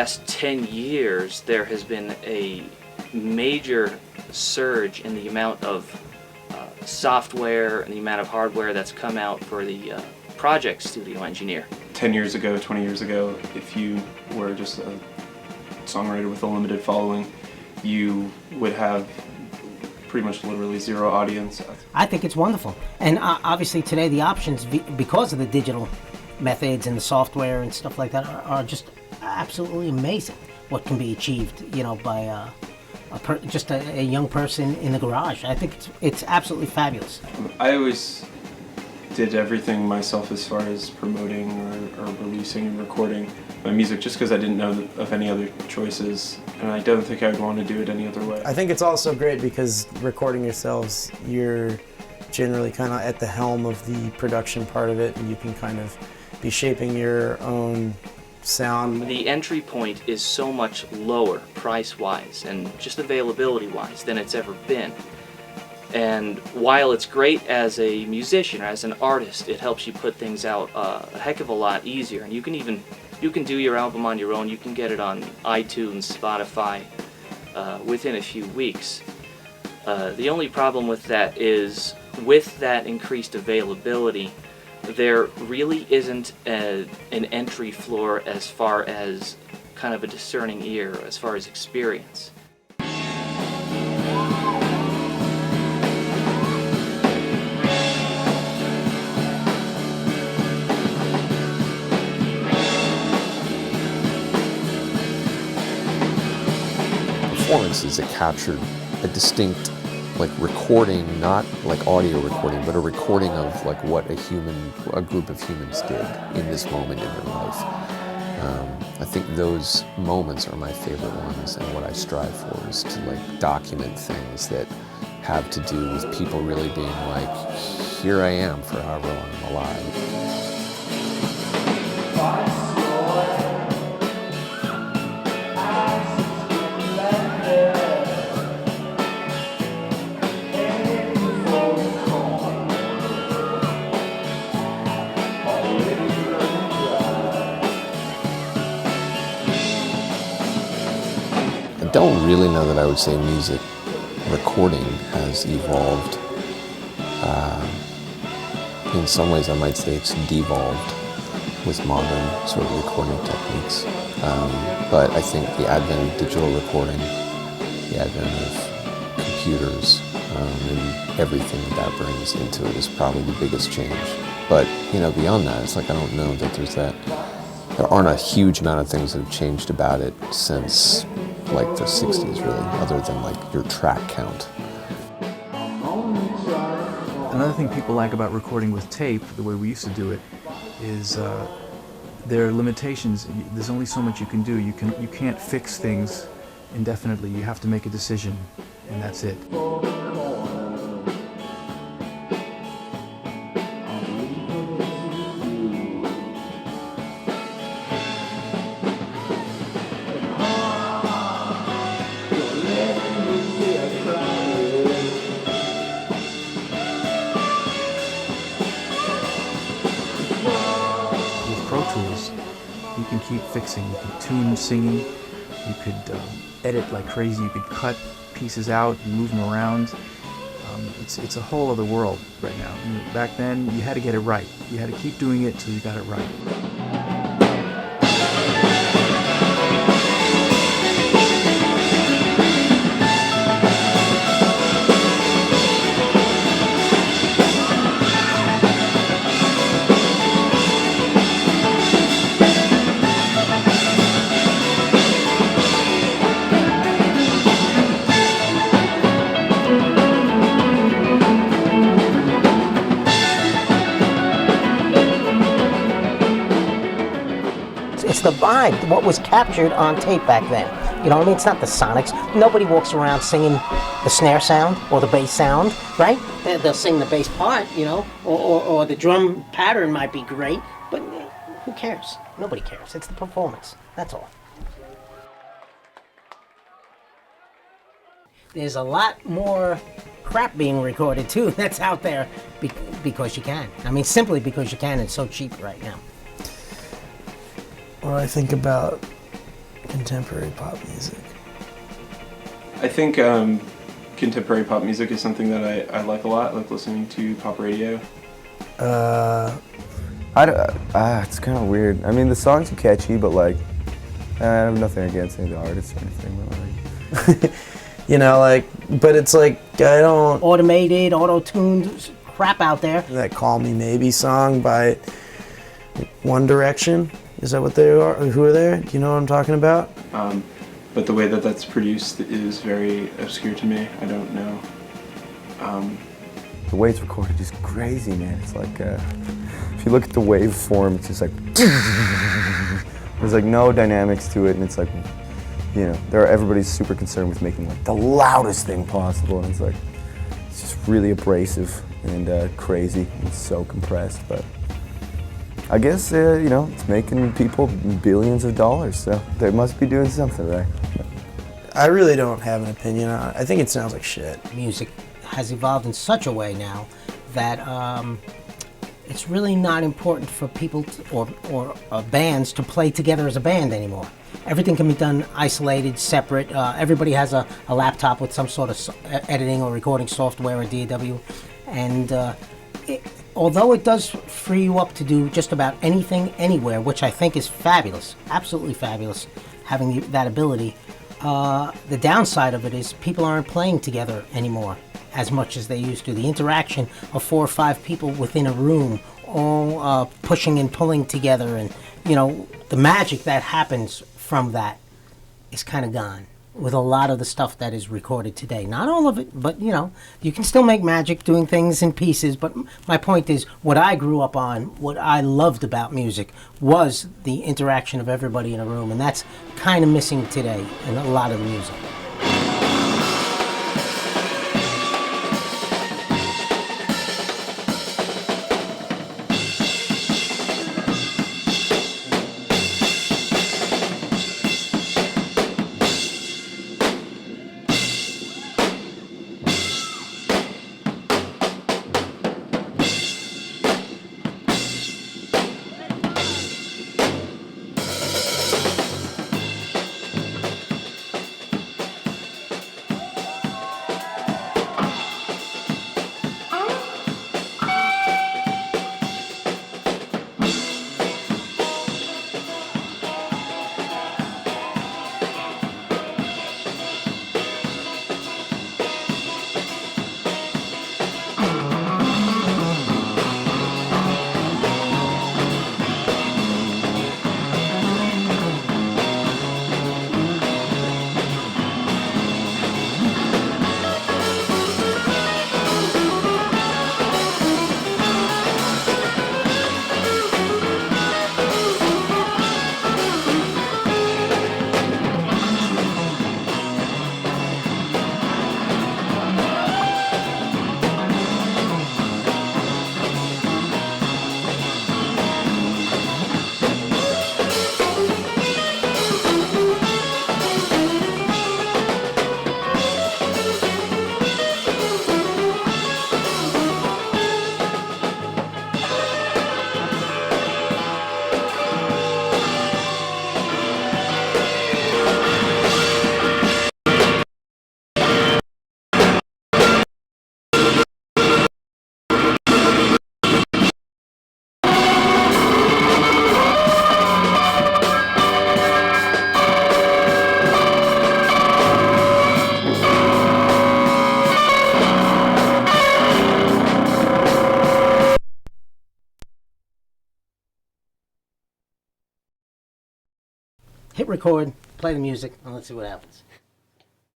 last 10 years, there has been a major surge in the amount of software and the amount of hardware that's come out for the project studio engineer. 10 years ago, 20 years ago, if you were just a songwriter with a limited following, you would have pretty much literally zero audience. I think it's wonderful. And obviously today the options, because of the digital methods and the software and stuff like that, are just absolutely amazing. What can be achieved, by just a young person in the garage. I think it's absolutely fabulous. I always did everything myself as far as promoting or releasing and recording my music, just because I didn't know of any other choices, and I don't think I would want to do it any other way. I think it's also great because recording yourselves, you're generally kind of at the helm of the production part of it, and you can kind of be shaping your own sound. The entry point is so much lower price-wise and just availability-wise than it's ever been. And while it's great as a musician or as an artist, it helps you put things out a heck of a lot easier. And you can do your album on your own. You can get it on iTunes, Spotify within a few weeks. The only problem with that is, with that increased availability, there really isn't an entry floor as far as kind of a discerning ear, as far as experience. Performances that captured a distinct recording, not like audio recording, but a recording of what a group of humans did in this moment in their life. I think those moments are my favorite ones, and what I strive for is to document things that have to do with people really being here I am for however long I'm alive. I don't really know that I would say music recording has evolved. In some ways I might say it's devolved with modern sort of recording techniques. But I think the advent of digital recording, the advent of computers, and everything that brings into it is probably the biggest change. But beyond that, it's I don't know that there aren't a huge amount of things that have changed about it since the 60s, really, other than your track count. Another thing people like about recording with tape, the way we used to do it, is there are limitations. There's only so much you can do. You can't fix things indefinitely. You have to make a decision, and that's it. You can keep fixing, you can tune singing, you could edit like crazy, you could cut pieces out and move them around. It's a whole other world right now. Back then, you had to get it right. You had to keep doing it till you got it right. It's the vibe, what was captured on tape back then. You know what I mean? It's not the sonics. Nobody walks around singing the snare sound or the bass sound, right? They'll sing the bass part, or the drum pattern might be great, but who cares? Nobody cares. It's the performance. That's all. There's a lot more crap being recorded too that's out there because you can. I mean, simply because you can. It's so cheap right now. Well, I think about contemporary pop music? I think contemporary pop music is something that I like a lot. I like listening to pop radio. It's kind of weird. I mean, the songs are catchy, but like, I have nothing against any of the artists or anything. But like, You know, like, but it's like, I don't... Automated, auto-tuned crap out there. That Call Me Maybe song by One Direction, is that what they are? Who are they? Do you know what I'm talking about? But the way that that's produced is very obscure to me. I don't know. the way it's recorded is crazy, man. It's like, if you look at the waveform, it's just like, there's like no dynamics to it, and it's like, you know, everybody's super concerned with making like the loudest thing possible, and it's like, it's just really abrasive and crazy and so compressed. But I guess, you know, it's making people billions of dollars, so they must be doing something right. I really don't have an opinion on it. I think it sounds like shit. Music has evolved in such a way now that it's really not important for people or bands to play together as a band anymore. Everything can be done isolated, separate. Everybody has a laptop with some sort of editing or recording software or DAW. And although it does free you up to do just about anything, anywhere, which I think is fabulous, absolutely fabulous, having that ability, the downside of it is people aren't playing together anymore as much as they used to. The interaction of 4 or 5 people within a room, all pushing and pulling together, and, you know, the magic that happens from that is kind of gone with a lot of the stuff that is recorded today. Not all of it, but, you know, you can still make magic doing things in pieces. But my point is, what I grew up on, what I loved about music, was the interaction of everybody in a room, and that's kind of missing today in a lot of the music. Hit record, play the music, and let's see what happens.